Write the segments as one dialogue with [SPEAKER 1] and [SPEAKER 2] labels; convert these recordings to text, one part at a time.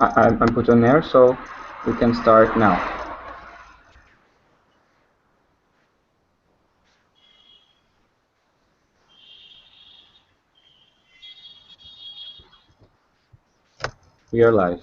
[SPEAKER 1] I'm put on air, so we can start now. We are live.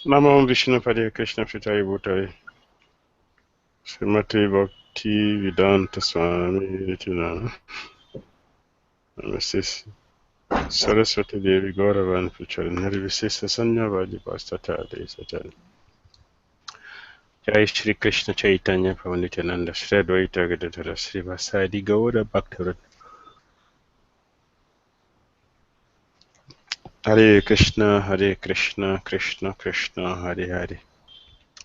[SPEAKER 2] Namo Vishnu Padaya Krishna Pritaya Bhutaya Srimati Bhakti Vedanta Swami Nityana Namaste Saraswati Devi Gauravan Pucharan Nirvisesa Sanyavadi Pastata Desatan Jai Shri Krishna Chaitanya Pavanityananda Shri Advaita Gadadhara Sri Vasadi Gaura Bhaktarat Hare Krishna Krishna Krishna Hare Hare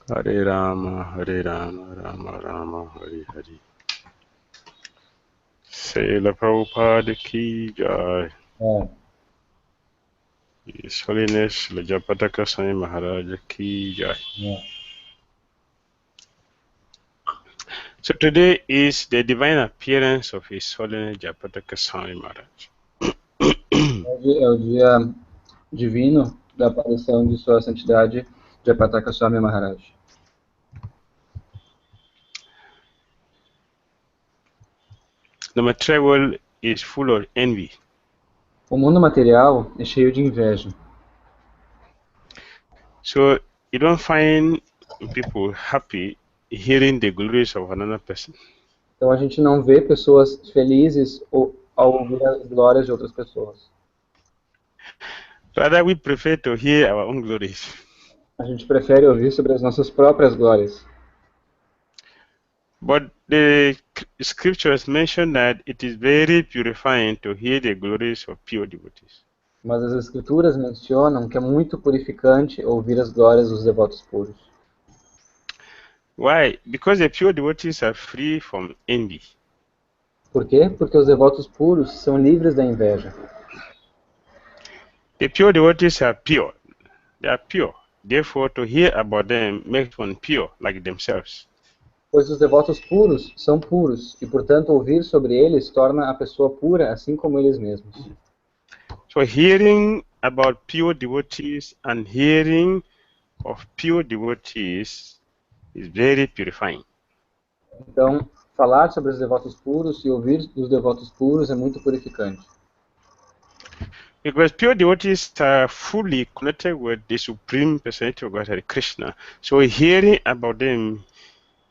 [SPEAKER 2] Hare Rama Rama Rama Hare Hare Srila Prabhupada Ki Jai His Holiness Lajapataka Swami Maharaj Ki Jai. So today is the divine appearance of His Holiness Japataka Swami Maharaj.
[SPEAKER 1] Hoje é o dia divino da aparição de Sua Santidade Japataka Swami Maharaj.
[SPEAKER 2] The material world is full of envy.
[SPEAKER 1] O mundo material é cheio de inveja.
[SPEAKER 2] So you don't find people happy hearing the glories of another person.
[SPEAKER 1] Então a gente não vê pessoas felizes ao ouvir as glórias de outras pessoas.
[SPEAKER 2] Rather, we prefer to hear our own glories.
[SPEAKER 1] A gente prefere ouvir sobre as nossas próprias glórias.
[SPEAKER 2] But the scriptures mention that it is very purifying to hear the glories of pure devotees.
[SPEAKER 1] Mas as escrituras mencionam que é muito purificante ouvir as glórias dos devotos puros.
[SPEAKER 2] Why? Because the pure devotees are free from envy.
[SPEAKER 1] Por quê? Porque os devotos puros são livres da inveja.
[SPEAKER 2] The pure devotees are pure. They are pure. Therefore, to hear about them makes one pure, like themselves.
[SPEAKER 1] Pois os devotos puros são puros, e portanto ouvir sobre eles torna a pessoa pura, assim como eles mesmos.
[SPEAKER 2] So hearing about pure devotees and hearing of pure devotees is very purifying.
[SPEAKER 1] Então, falar sobre os devotos puros e ouvir dos devotos puros é muito purificante.
[SPEAKER 2] Because pure devotees are fully connected with the Supreme Personality of Godhead, Krishna. So hearing about them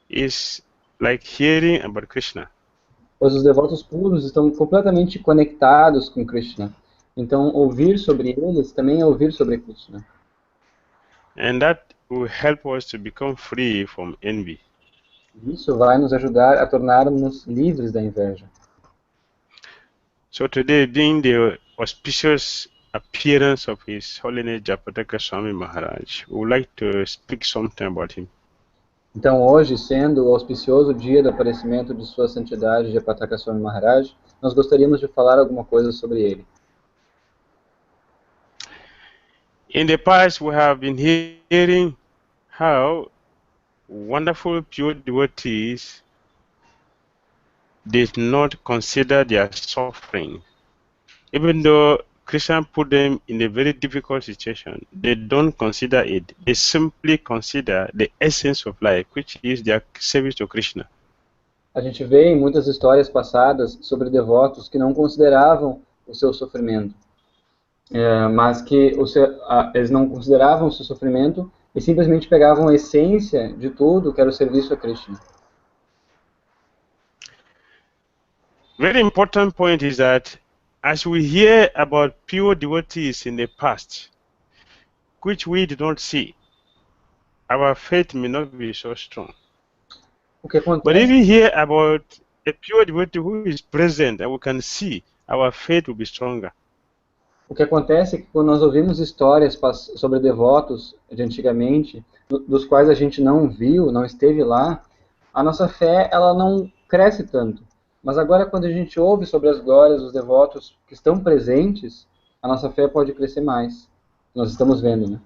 [SPEAKER 2] is like hearing about Krishna.
[SPEAKER 1] Pois os devotos puros estão completamente conectados com Krishna. Então, ouvir sobre eles também é ouvir sobre Krishna.
[SPEAKER 2] And that will help us to become free from envy.
[SPEAKER 1] Isso vai nos ajudar a tornarmos livres da inveja.
[SPEAKER 2] So today, being the auspicious appearance of His Holiness Japataka Swami Maharaj, we would like to speak something about him.
[SPEAKER 1] Então, hoje, sendo o auspicioso dia do aparecimento de Sua Santidade Japataka Swami Maharaj, nós gostaríamos de falar alguma coisa sobre ele.
[SPEAKER 2] In the past, we have been hearing how wonderful pure devotees did not consider their suffering. Even though Krishna put them in a very difficult situation, they don't consider it. They simply consider the essence of life, which is their service to Krishna.
[SPEAKER 1] A gente vê em muitas histórias passadas sobre devotos que não consideravam o seu sofrimento, mas que eles não consideravam o seu sofrimento e simplesmente pegavam a essência de tudo, que era o serviço a Krishna.
[SPEAKER 2] Very important point is that as we hear about pure devotees in the past, which we did not see, our faith may not be so strong.
[SPEAKER 1] O que acontece?
[SPEAKER 2] But if we hear about a pure devotee who is present and we can see, our faith will be stronger.
[SPEAKER 1] O que acontece é que quando nós ouvimos histórias sobre devotos de antigamente, dos quais a gente não viu, não esteve lá, a nossa fé ela não cresce tanto. Mas agora quando a gente ouve sobre as glórias dos devotos que estão presentes, a nossa fé pode crescer mais. Nós estamos vendo, né?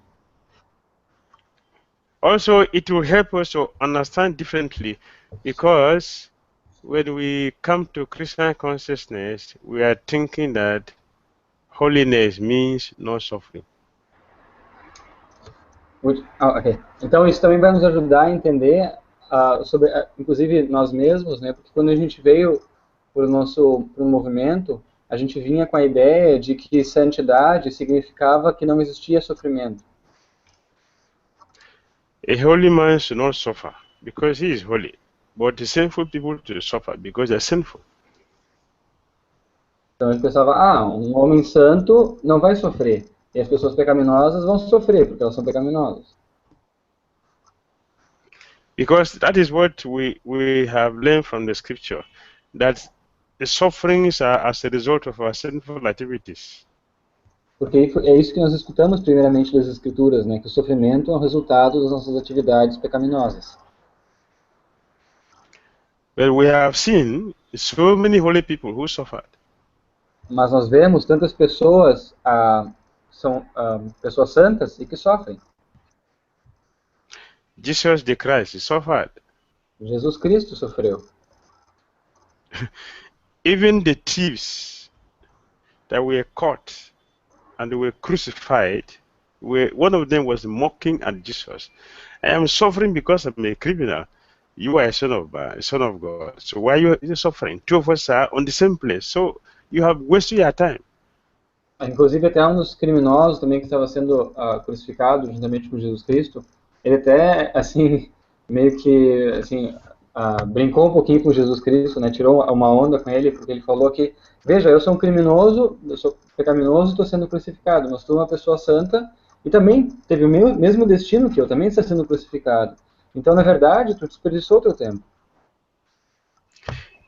[SPEAKER 2] Also, it will help us to understand differently, because when we come to Krishna consciousness, we are thinking that holiness means no suffering.
[SPEAKER 1] Ok. Então isso também vai nos ajudar a entender sobre, inclusive nós mesmos, né? Porque quando a gente veio para o movimento, a gente vinha com a ideia de que santidade significava que não existia sofrimento.
[SPEAKER 2] A holy man should not suffer because he is holy, but the sinful people to suffer because they are sinful.
[SPEAKER 1] Então a gente pensava, um homem santo não vai sofrer, e as pessoas pecaminosas vão sofrer porque elas são pecaminosas.
[SPEAKER 2] Because that is what we have learned from the scripture, that the sufferings are as a result of our sinful activities.
[SPEAKER 1] Porque é isso que nós escutamos primeiramente das Escrituras, né? Que o sofrimento é um resultado das nossas atividades pecaminosas.
[SPEAKER 2] But we have seen so many holy people who suffered.
[SPEAKER 1] Mas nós vemos tantas pessoas, são pessoas santas e que sofrem.
[SPEAKER 2] Jesus the Christ suffered.
[SPEAKER 1] Jesus Cristo sofreu.
[SPEAKER 2] Even the thieves that were caught and were crucified, one of them was mocking at Jesus. I am suffering because I'm a criminal. You are a son of God. So why are you suffering? Two of us are on the same place. So you have wasted your time.
[SPEAKER 1] Inclusive até um dos criminosos também que estava sendo crucificado juntamente com Jesus Cristo, ele até assim meio que assim brincou um pouquinho com Jesus Cristo, né? Tirou uma onda com ele porque ele falou que, veja, eu sou um criminoso, eu sou pecaminoso, estou sendo crucificado, mas tu é uma pessoa santa e também teve o mesmo destino que eu, também está sendo crucificado. Então, na verdade, tu desperdiçou o teu tempo.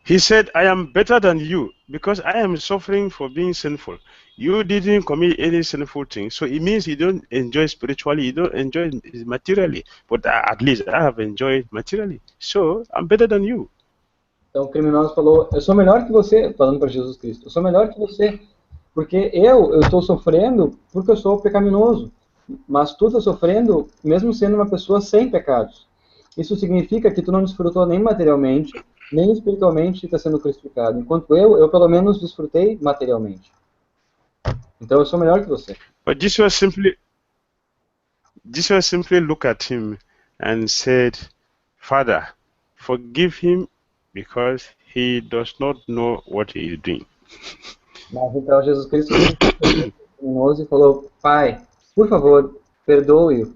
[SPEAKER 2] He said, I am better than you because I am suffering for being sinful. You didn't commit any sinful thing, so it means you don't enjoy spiritually, you don't enjoy materially. But at least I have enjoyed materially, so I'm better than you.
[SPEAKER 1] Então, o criminoso falou, eu sou melhor que você, falando para Jesus Cristo, eu sou melhor que você, porque eu estou sofrendo porque eu sou pecaminoso, mas tu está sofrendo mesmo sendo uma pessoa sem pecados. Isso significa que tu não desfrutou nem materialmente, nem espiritualmente está sendo crucificado, enquanto eu pelo menos desfrutei materialmente. Então eu sou melhor que você.
[SPEAKER 2] But Jesus simply looked at him and said, Father, forgive him because he does not know what he is doing.
[SPEAKER 1] Mas então Jesus Cristo criminoso e falou, Pai, por favor, perdoe-o,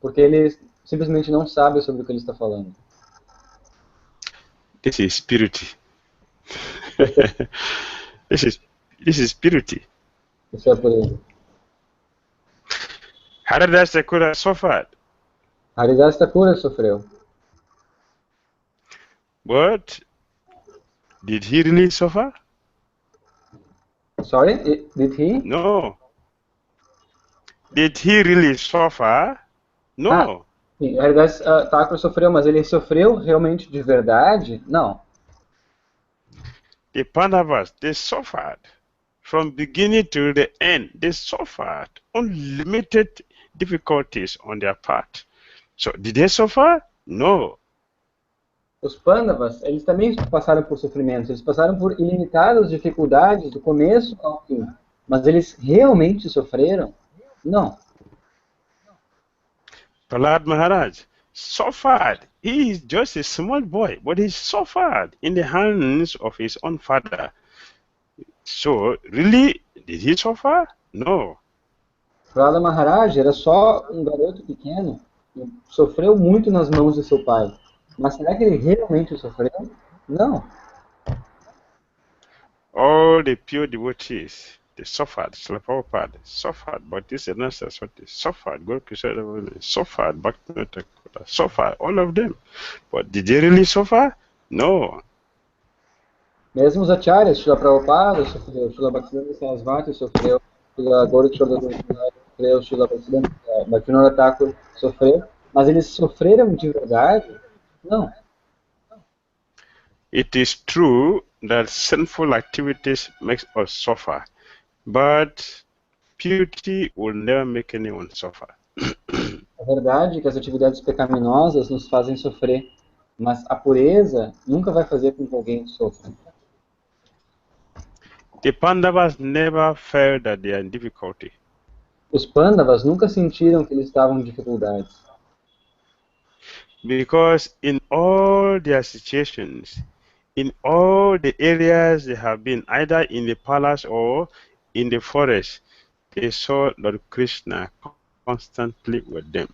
[SPEAKER 1] porque ele simplesmente não sabe sobre o que ele está falando.
[SPEAKER 2] This is purity. This is purity.
[SPEAKER 1] Isso é pureza.
[SPEAKER 2] Haridas Thakura suffered.
[SPEAKER 1] Haridas Thakura sofreu.
[SPEAKER 2] But did he really suffer?
[SPEAKER 1] Sorry, did he?
[SPEAKER 2] No. Did he really suffer? No.
[SPEAKER 1] Sim, Haridas Thakura sofreu, mas ele sofreu realmente de verdade? Não.
[SPEAKER 2] The Pandavas, they suffered. From beginning to the end, they suffered unlimited difficulties on their part. So, did they suffer? No.
[SPEAKER 1] Os Pandavas, eles também passaram por sofrimentos, eles passaram por ilimitadas dificuldades do começo ao fim. Mas eles realmente sofreram? Não.
[SPEAKER 2] Prahlad Maharaj suffered. He is just a small boy, but he suffered in the hands of his own father. So, really, did he suffer? No.
[SPEAKER 1] Prahlad Maharaj era só um garoto pequeno e sofreu muito nas mãos de seu pai. Mas será que ele realmente sofreu? Não.
[SPEAKER 2] All the pure devotees, they suffered. Srila Prabhupada suffered. But this is not what they suffered. God suffered. Bhakti suffered. All of them. But did they really suffer? No.
[SPEAKER 1] Mesmo os acharyas, Srila Prabhupada sofreu, Srila Bhaktivedanta Sarasvati sofreu, Srila Gauracharya sofreu, Srila Bhaktivinoda Thakur sofreu, mas eles sofreram de verdade? Não.
[SPEAKER 2] It is true that sinful activities make us suffer, but purity will never make anyone suffer.
[SPEAKER 1] É verdade que as atividades pecaminosas nos fazem sofrer, mas a pureza nunca vai fazer com que alguém sofra.
[SPEAKER 2] The Pandavas never felt that they are in difficulty.
[SPEAKER 1] Os Pandavas nunca sentiram que eles estavam em dificuldades,
[SPEAKER 2] Because in all their situations, in all the areas they have been, either in the palace or in the forest, they saw Lord Krishna constantly with them.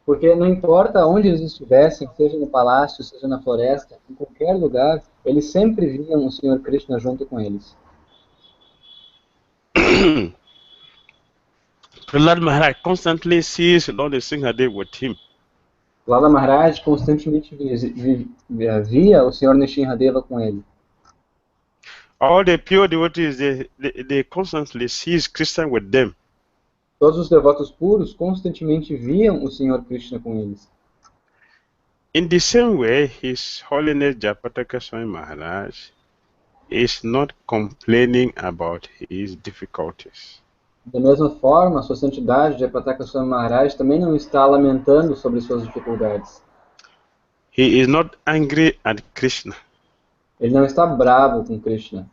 [SPEAKER 1] porque não importa onde eles estivessem, seja no palácio, seja na floresta, em qualquer lugar, eles sempre viam o Senhor Krishna junto com eles.
[SPEAKER 2] Prahlad Maharaj constantly sees Lord Singhadev with him.
[SPEAKER 1] Lala Maharaj constantemente via o Senhor Nishinradeva com ele.
[SPEAKER 2] All the pure devotees, they constantly sees Krishna with them.
[SPEAKER 1] Todos os devotos puros constantemente viam o Senhor Krishna com eles.
[SPEAKER 2] In the same way, His Holiness Japataka Swami Maharaj is not complaining about his difficulties.
[SPEAKER 1] Da mesma forma, Sua Santidade, Japataka Swami Maharaj, também não está lamentando sobre suas dificuldades.
[SPEAKER 2] He is not angry at Krishna.
[SPEAKER 1] Ele não está bravo com Krishna.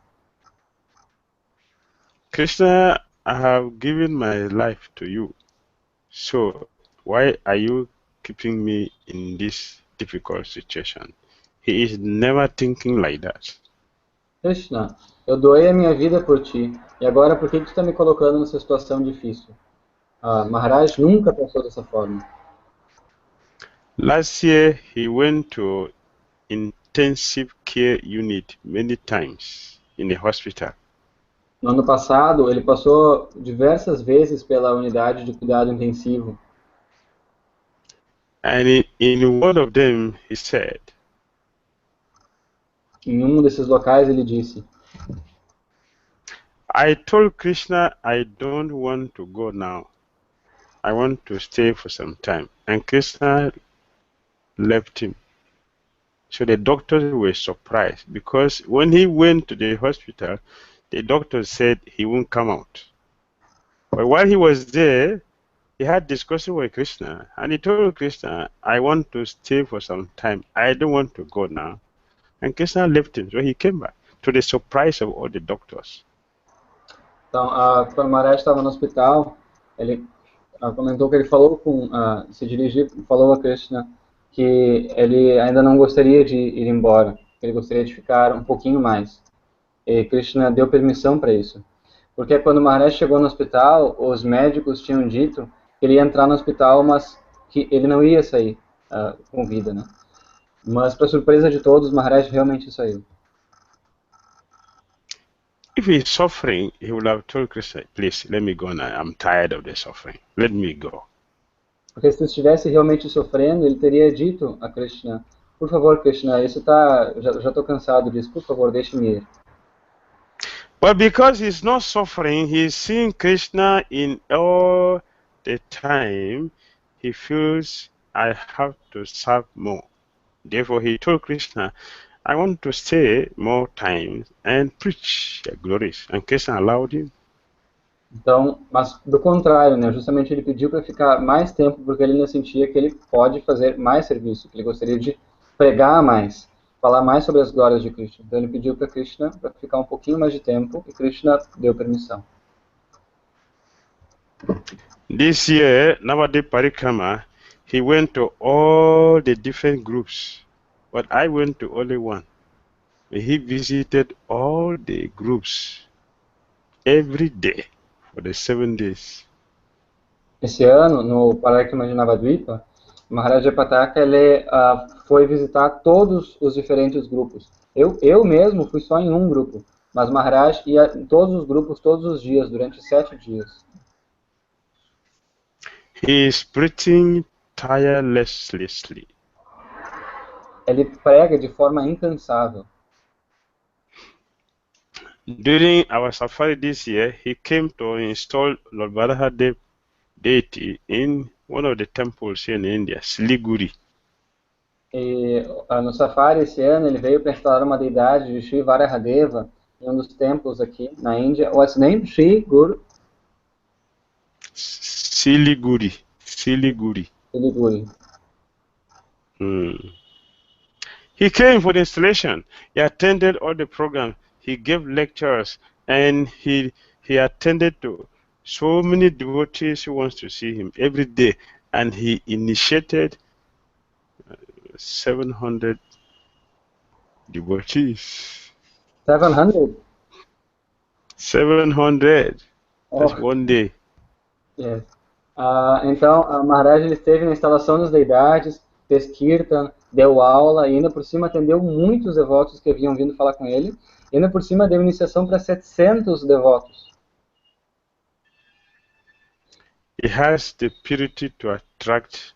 [SPEAKER 2] Krishna, I have given my life to you. So why are you keeping me in this difficult situation? He is never thinking like that.
[SPEAKER 1] Krishna, eu doei a minha vida por ti, e agora por que tu está me colocando nessa situação difícil? Maharaj nunca pensou dessa forma.
[SPEAKER 2] Last year, he went to intensive care unit many times in the hospital.
[SPEAKER 1] No ano passado, ele passou diversas vezes pela unidade de cuidado intensivo.
[SPEAKER 2] And in one of them, he said,
[SPEAKER 1] Em um desses locais, ele disse:
[SPEAKER 2] I told Krishna I don't want to go now. I want to stay for some time. And Krishna left him. So the doctors were surprised because when he went to the hospital, the doctors said he won't come out. But while he was there, he had discussion with Krishna, and he told Krishna, I want to stay for some time. I don't want to go now. And Krishna left him, so he came back, to the surprise of all the doctors.
[SPEAKER 1] Então, quando o Maharaj estava no hospital, ele comentou que ele falou falou a Krishna que ele ainda não gostaria de ir embora, que ele gostaria de ficar um pouquinho mais. E Krishna deu permissão para isso. Porque quando o Maharaj chegou no hospital, os médicos tinham dito que ele ia entrar no hospital, mas que ele não ia sair com vida, né? Mas, para surpresa de todos, Maharaj realmente saiu.
[SPEAKER 2] If he's suffering, he would have told Krishna, please, let me go now. I'm tired of the suffering. Let me go.
[SPEAKER 1] Porque se estivesse realmente sofrendo, ele teria dito a Krishna, por favor, Krishna, já estou cansado disso, por favor, deixe-me ir.
[SPEAKER 2] But because he's not suffering, he's seeing Krishna in all the time, he feels, I have to serve more. Therefore, he told Krishna, I want to stay more time and preach the glories. And Krishna allowed him.
[SPEAKER 1] Então, mas do contrário, né? Justamente ele pediu para ficar mais tempo porque ele ainda sentia que ele pode fazer mais serviço, que ele gostaria de pregar mais, falar mais sobre as glórias de Krishna. Então ele pediu para Krishna para ficar um pouquinho mais de tempo e Krishna deu permissão.
[SPEAKER 2] This year, Navadip Parikrama, he went to all the different groups, but I went to only one. He visited all the groups every day for the 7 days.
[SPEAKER 1] Esse ano, no Parikrama de Navadvipa, Maharaja Pataka ele foi visitar todos os diferentes grupos. Eu mesmo fui só em um grupo, mas Maharaj ia em todos os grupos todos os dias, durante 7 dias.
[SPEAKER 2] He is preaching tirelessly.
[SPEAKER 1] Ele prega de forma incansável.
[SPEAKER 2] During our safari this year, he came to install Lord Varahadev deity in one of the temples here in India, Siliguri.
[SPEAKER 1] E no safari esse ano ele veio para instalar uma deidade de Sri Varahadeva em um dos templos aqui na Índia. What's the name? Sri Guru
[SPEAKER 2] Siliguri.
[SPEAKER 1] Siliguri.
[SPEAKER 2] He came for the installation. He attended all the programs. He gave lectures, and he attended to so many devotees who wants to see him every day, and he initiated 700 devotees.
[SPEAKER 1] 700?
[SPEAKER 2] 700.
[SPEAKER 1] Oh.
[SPEAKER 2] That's one day.
[SPEAKER 1] Yes. Então, a Maharaj ele esteve na instalação das deidades, fez kirtan, deu aula e ainda por cima atendeu muitos devotos que haviam vindo falar com ele. E ainda por cima deu iniciação para 700 devotos.
[SPEAKER 2] He has the purity to attract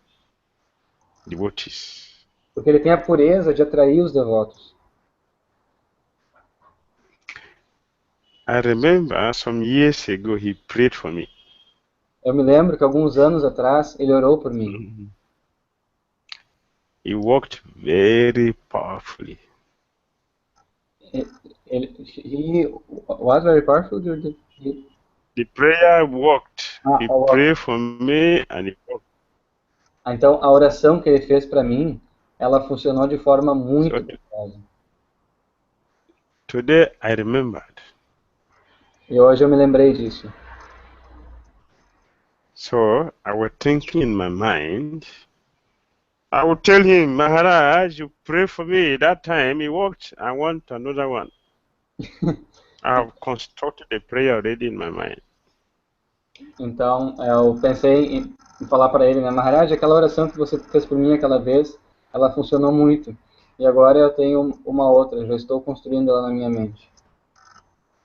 [SPEAKER 2] devotees.
[SPEAKER 1] Porque ele tem a pureza de atrair os devotos.
[SPEAKER 2] I remember some years ago he prayed for me.
[SPEAKER 1] Eu me lembro que alguns anos atrás ele orou por mim.
[SPEAKER 2] He worked very powerfully.
[SPEAKER 1] He was very powerful.
[SPEAKER 2] The prayer worked. He prayed for me and it worked.
[SPEAKER 1] Então a oração que ele fez para mim, ela funcionou de forma muito poderosa.
[SPEAKER 2] Today I remembered.
[SPEAKER 1] E hoje eu me lembrei disso.
[SPEAKER 2] So I was thinking in my mind, I would tell him, Maharaj, you pray for me. That time it worked. I want another one. I have constructed a prayer already in my mind.
[SPEAKER 1] Então eu pensei em falar para ele, né, Maharaj, aquela oração que você fez por mim aquela vez, ela funcionou muito. E agora eu tenho uma outra, já estou construindo ela na minha mente.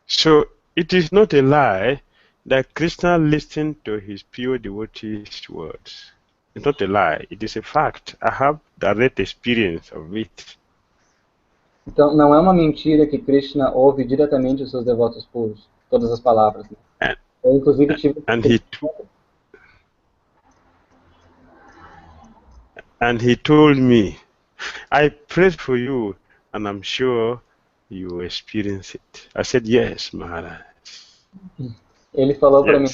[SPEAKER 2] So it is not a lie that Krishna listened to his pure devotees' words. It's not a lie, it is a fact. I have direct experience of it.
[SPEAKER 1] Então não é uma mentira que Krishna ouve diretamente os seus devotos puros, todas as palavras. Né? Eu inclusive tive
[SPEAKER 2] And he told me, I prayed for you and I'm sure you experience it. I said, yes, Maharaj.
[SPEAKER 1] Ele falou para mim,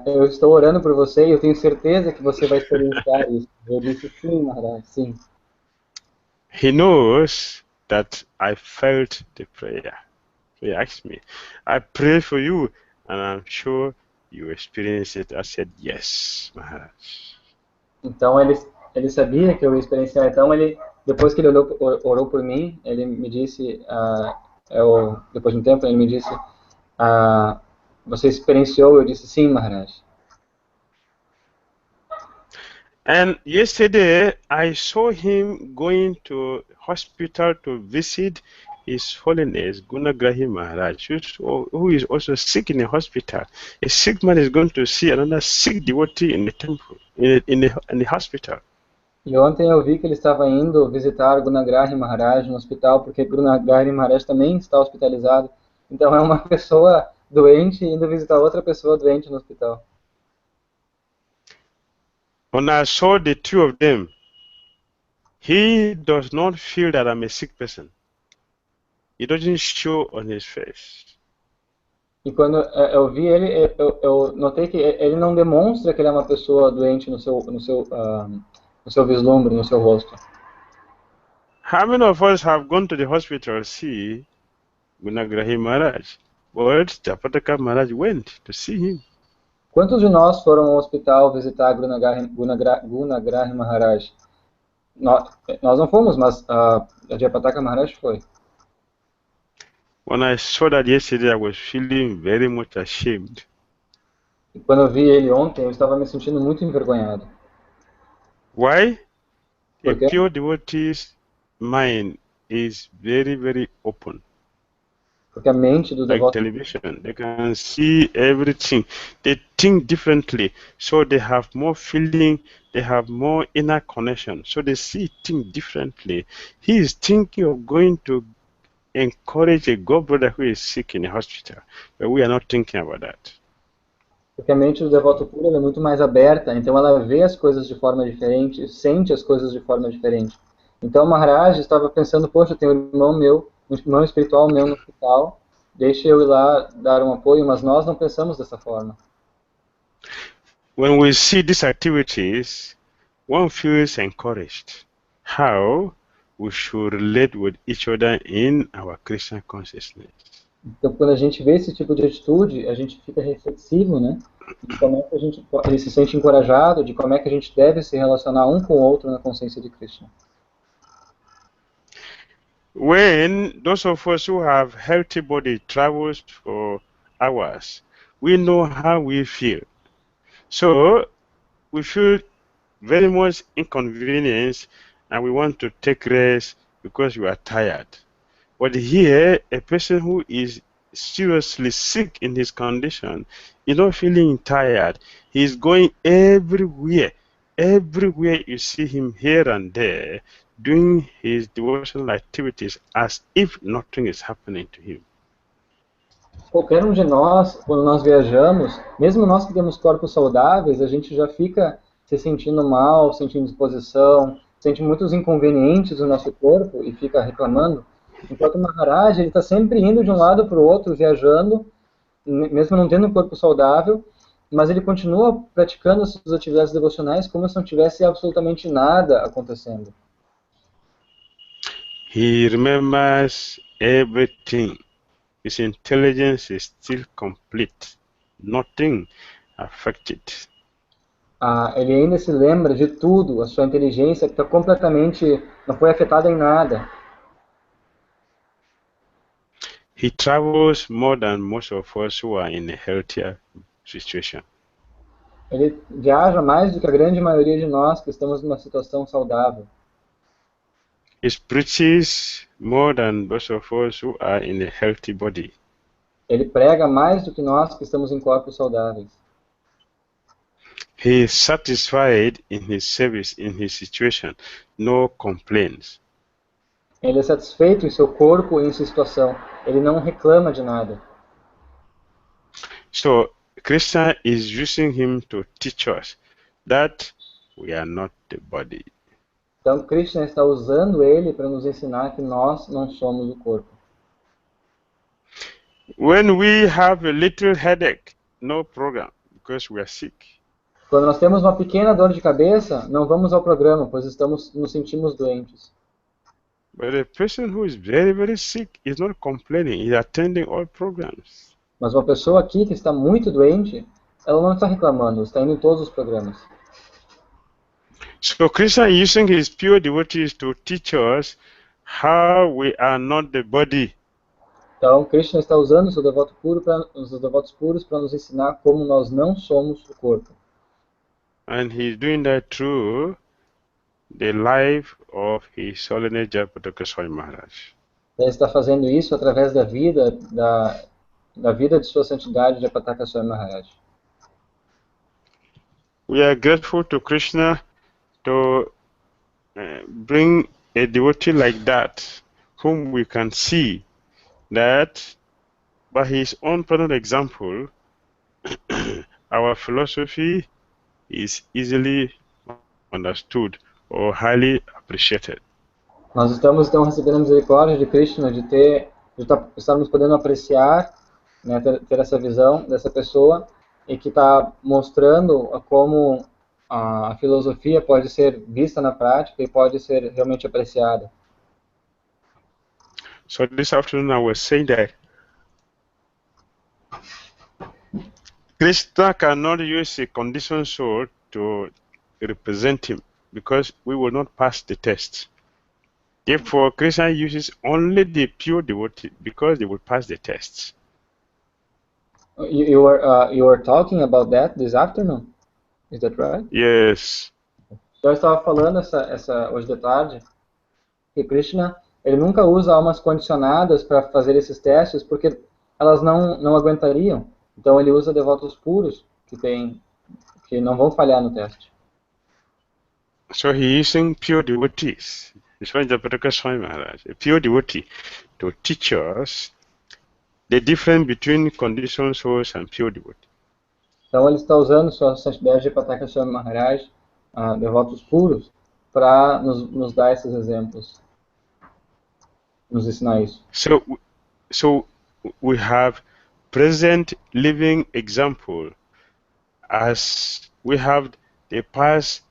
[SPEAKER 1] eu estou orando por você e eu tenho certeza que você vai experienciar isso. Eu disse, sim, Maharaj, sim.
[SPEAKER 2] He knows that I felt the prayer. He asked me, I pray for you and I'm sure you experience it. I said, yes, Maharaj.
[SPEAKER 1] Então ele sabia que eu ia experienciar. Então depois que ele orou por mim, ele me disse, depois de um tempo ele me disse, você experienciou? Eu disse, sim, Maharaj.
[SPEAKER 2] And yesterday I saw him going to hospital to visit His Holiness Gunagrahi Maharaj, who is also sick in a hospital. A sick man is going to see another sick devotee in the temple, in the hospital.
[SPEAKER 1] E ontem eu vi que ele estava indo visitar Gunagrahi Maharaj no hospital, porque Gunagrahi Maharaj também está hospitalizado. Então é uma pessoa doente indo visitar outra pessoa doente no hospital.
[SPEAKER 2] When I saw the two of them, he does not feel that I'm a sick person. It doesn't show on his face.
[SPEAKER 1] E quando eu vi ele, eu notei que ele não demonstra que ele é uma pessoa doente no seu vislumbre, no seu rosto.
[SPEAKER 2] How many of us have gone to the hospital to see Gunagrahi Maharaj? But Japataka Maharaj went to see him.
[SPEAKER 1] Quantos de nós foram ao hospital visitar Gunagrahi Maharaj? Nós não fomos, mas Japataka Maharaj foi.
[SPEAKER 2] When I saw that yesterday, I was feeling very much ashamed.
[SPEAKER 1] E quando eu vi ele ontem, eu estava me sentindo muito envergonhado.
[SPEAKER 2] Why? A pure devotee's mind is very, very open.
[SPEAKER 1] Porque a mente do
[SPEAKER 2] like
[SPEAKER 1] devoto...
[SPEAKER 2] television, they can see everything. They think differently, so they have more feeling, they have more inner connection, so they see things differently. He is thinking of going to encourage a god brother who is sick in a hospital, but we are not thinking about that.
[SPEAKER 1] Porque a mente do devoto puro ela é muito mais aberta, então ela vê as coisas de forma diferente, sente as coisas de forma diferente. Então o Maharaj estava pensando, poxa, tem um irmão meu, um irmão espiritual meu no hospital, deixa eu ir lá dar um apoio, mas nós não pensamos dessa forma.
[SPEAKER 2] When we see these activities, one feels encouraged how we should relate with each other in our Krishna consciousness.
[SPEAKER 1] Então, quando a gente vê esse tipo de atitude, a gente fica reflexivo, né? De como é que ele se sente encorajado, de como é que a gente deve se relacionar um com o outro na consciência de Krishna.
[SPEAKER 2] When those of us who have healthy body travels for hours, we know how we feel. So we feel very much inconvenienced and we want to take rest because we are tired. But here, a person who is seriously sick in his condition is not feeling tired. He is going everywhere. Everywhere you see him here and there, doing his devotional activities as if nothing is happening to him.
[SPEAKER 1] Qualquer um de nós, quando nós viajamos, mesmo nós que temos corpos saudáveis, a gente já fica se sentindo mal, sentindo disposição, sente muitos inconvenientes no nosso corpo e fica reclamando. Enquanto o Maharaj, ele está sempre indo de um lado para o outro, viajando, mesmo não tendo um corpo saudável, mas ele continua praticando as suas atividades devocionais como se não tivesse absolutamente nada acontecendo.
[SPEAKER 2] He remembers everything. His intelligence is still complete. Nothing affected.
[SPEAKER 1] Ele ainda se lembra de tudo, a sua inteligência está completamente, não foi afetada em nada.
[SPEAKER 2] He travels more than most of us who are in a healthier situation.
[SPEAKER 1] Ele viaja mais do que a grande maioria de nós que estamos numa situação saudável.
[SPEAKER 2] He preaches more than those of us who are in a healthy body.
[SPEAKER 1] Ele prega mais do que nós que estamos em corpos saudáveis.
[SPEAKER 2] He is satisfied in his service, in his situation, no complaints.
[SPEAKER 1] Ele é satisfeito em seu corpo e em sua situação. Ele não reclama de nada.
[SPEAKER 2] So Krishna is using him to teach us that we are not the body.
[SPEAKER 1] Então Krishna está usando ele para nos ensinar que nós não somos o corpo.
[SPEAKER 2] When we have a little headache, no problem, because we are sick.
[SPEAKER 1] Quando nós temos uma pequena dor de cabeça, não vamos ao programa, pois nos sentimos doentes.
[SPEAKER 2] But a person who is very, very sick is not complaining, he is attending all programs.
[SPEAKER 1] Mas uma pessoa aqui que está muito doente, ela não está reclamando, está indo em todos os programas.
[SPEAKER 2] So Krishna is using his pure devotees to teach us how we are not the body.
[SPEAKER 1] Então Krishna está usando os seus devotos puros para nos ensinar como nós não somos o corpo.
[SPEAKER 2] And he's doing that through the life of His Holiness Japa Swami Maharaj.
[SPEAKER 1] Ele está fazendo isso através da vida de sua santidade Japataka Swami Maharaj.
[SPEAKER 2] We are grateful to Krishna to bring a devotee like that, whom we can see that by his own personal example, our philosophy is easily understood or highly appreciated.
[SPEAKER 1] Nós estamos então recebendo a misericórdia de Krishna de estarmos podendo apreciar, né, ter essa visão dessa pessoa e que está mostrando como a filosofia pode ser vista na prática e pode ser realmente apreciada.
[SPEAKER 2] So this afternoon I was saying that Krishna cannot use a conditioned soul to represent him because we will not pass the test. Therefore, Krishna uses only the pure devotee because they will pass the tests.
[SPEAKER 1] You were talking about that this afternoon? Is that right?
[SPEAKER 2] Yes.
[SPEAKER 1] Eu estava falando hoje de tarde que Krishna ele nunca usa almas condicionadas para fazer esses testes porque elas não aguentariam. Então ele usa devotos puros que não vão falhar no teste.
[SPEAKER 2] So he is using pure devotees. This one is a pure devotee to teach us the difference between conditioned souls and pure devotees.
[SPEAKER 1] Então ele está usando sua santidade de Pataka Swami Maharaj, devotos puros, para nos dar esses exemplos, nos ensinar isso.
[SPEAKER 2] So we have present living example as we have the past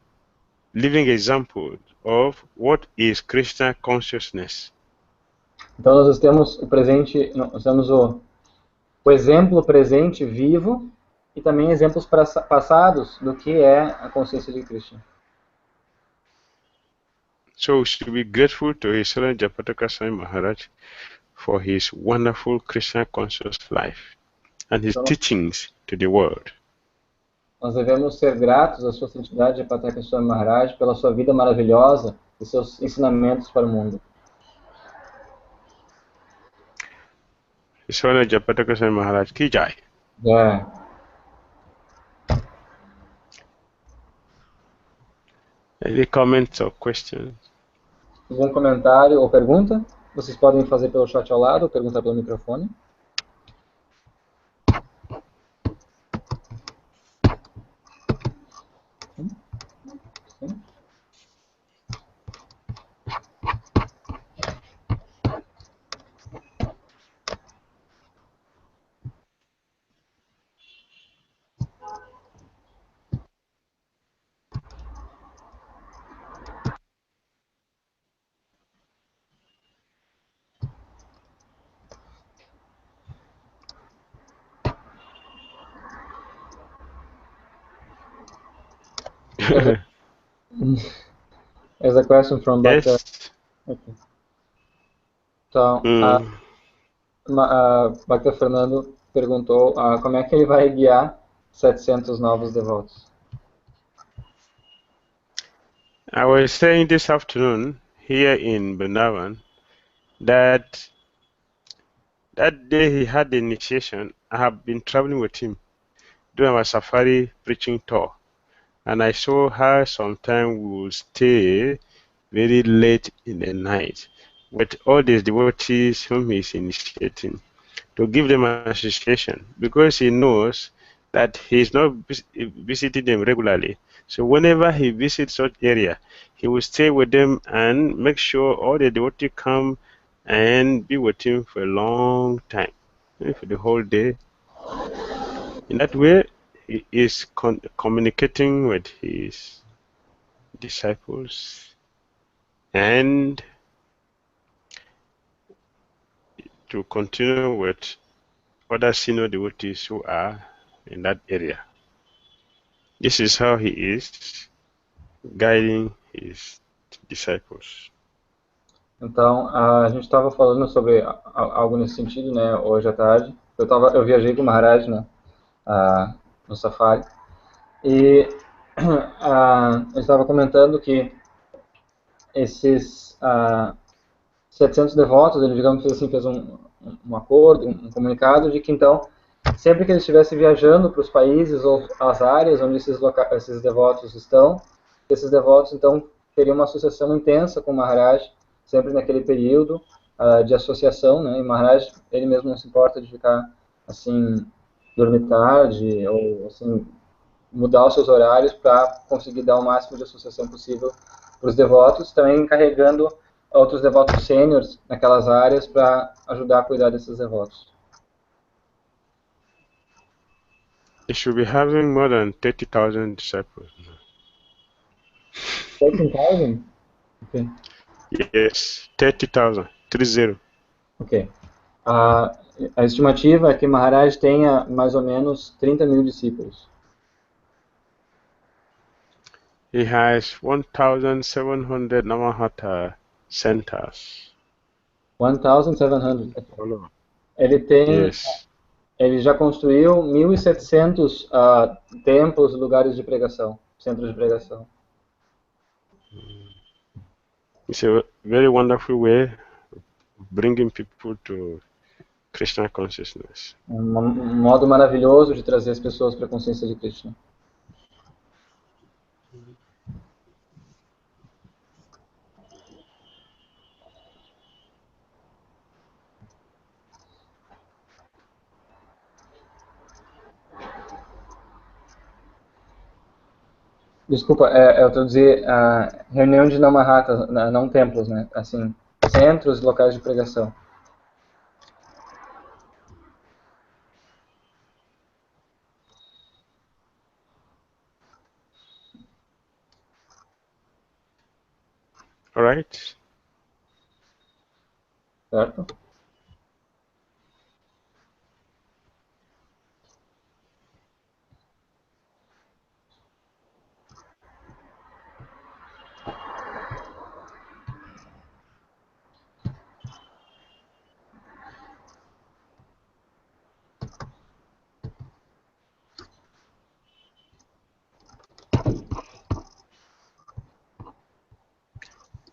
[SPEAKER 2] living example of what is Krishna consciousness.
[SPEAKER 1] Então nós temos o presente, nós temos o exemplo presente vivo e também exemplos passados do que é a consciência de Krishna.
[SPEAKER 2] So we should be grateful to His Excellency Japataka Swami Maharaj for his wonderful Krishna conscious life and his teachings to the world.
[SPEAKER 1] Nós devemos ser gratos à sua santidade Japataka Swami Maharaj pela sua vida maravilhosa e seus ensinamentos para o mundo.
[SPEAKER 2] His Excellency Japataka Swami Maharaj ki jai. Any comments or questions?
[SPEAKER 1] Algum comentário ou pergunta? Vocês podem fazer pelo chat ao lado ou perguntar pelo microfone. Sim. There's a question from Bhakti.
[SPEAKER 2] Yes.
[SPEAKER 1] Okay. Então, Bhakti Fernando perguntou como é que ele vai guiar 700 novos devotos.
[SPEAKER 2] I was saying this afternoon here in Vrindavan that day he had the initiation. I have been traveling with him doing our safari preaching tour, and I saw how sometimes we would stay very late in the night with all these devotees whom he is initiating to give them an association, because he knows that he is not visiting them regularly. So whenever he visits such area, he will stay with them and make sure all the devotees come and be with him for a long time, for the whole day. In that way, he is communicating with his disciples and to continue with other senior devotees who are in that area. This is how he is guiding his disciples.
[SPEAKER 1] Então, a gente estava falando sobre algo nesse sentido, né, hoje à tarde. Eu viajei com o Maharaj, né, no safari, e eu estava comentando que esses 700 devotos, ele, digamos assim, fez um acordo, um comunicado de que, então, sempre que ele estivesse viajando para os países ou as áreas onde esses devotos estão, esses devotos, então, teriam uma associação intensa com o Maharaj, sempre naquele período de associação, né? E o Maharaj, ele mesmo não se importa de ficar, assim, dormir tarde, ou, assim, mudar os seus horários para conseguir dar o máximo de associação possível para os devotos, também encarregando outros devotos sêniores naquelas áreas para ajudar a cuidar desses devotos.
[SPEAKER 2] They should be having more than 30,000 disciples.
[SPEAKER 1] 13,000? Okay.
[SPEAKER 2] Yes, 30,000. 30.
[SPEAKER 1] Ok. A estimativa é que Maharaj tenha mais ou menos 30 mil discípulos.
[SPEAKER 2] He has 1,700 Namahata centers.
[SPEAKER 1] 1,700. Ele tem...
[SPEAKER 2] Yes.
[SPEAKER 1] Ele já construiu 1.700 templos, lugares de pregação, centros de pregação.
[SPEAKER 2] It's a very wonderful way of bringing people to Krishna consciousness.
[SPEAKER 1] Um modo maravilhoso de trazer as pessoas para a consciência de Krishna. Desculpa, eu traduzi a reunião de não mahatas, não templos, né? Assim, centros, locais de pregação.
[SPEAKER 2] All right.
[SPEAKER 1] Certo?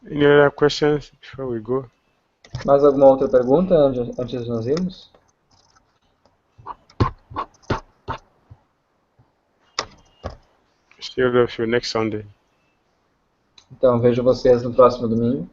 [SPEAKER 2] Any other questions before we go?
[SPEAKER 1] Mais alguma outra pergunta antes de nós irmos?
[SPEAKER 2] See all of you next Sunday.
[SPEAKER 1] Então, vejo vocês no próximo domingo.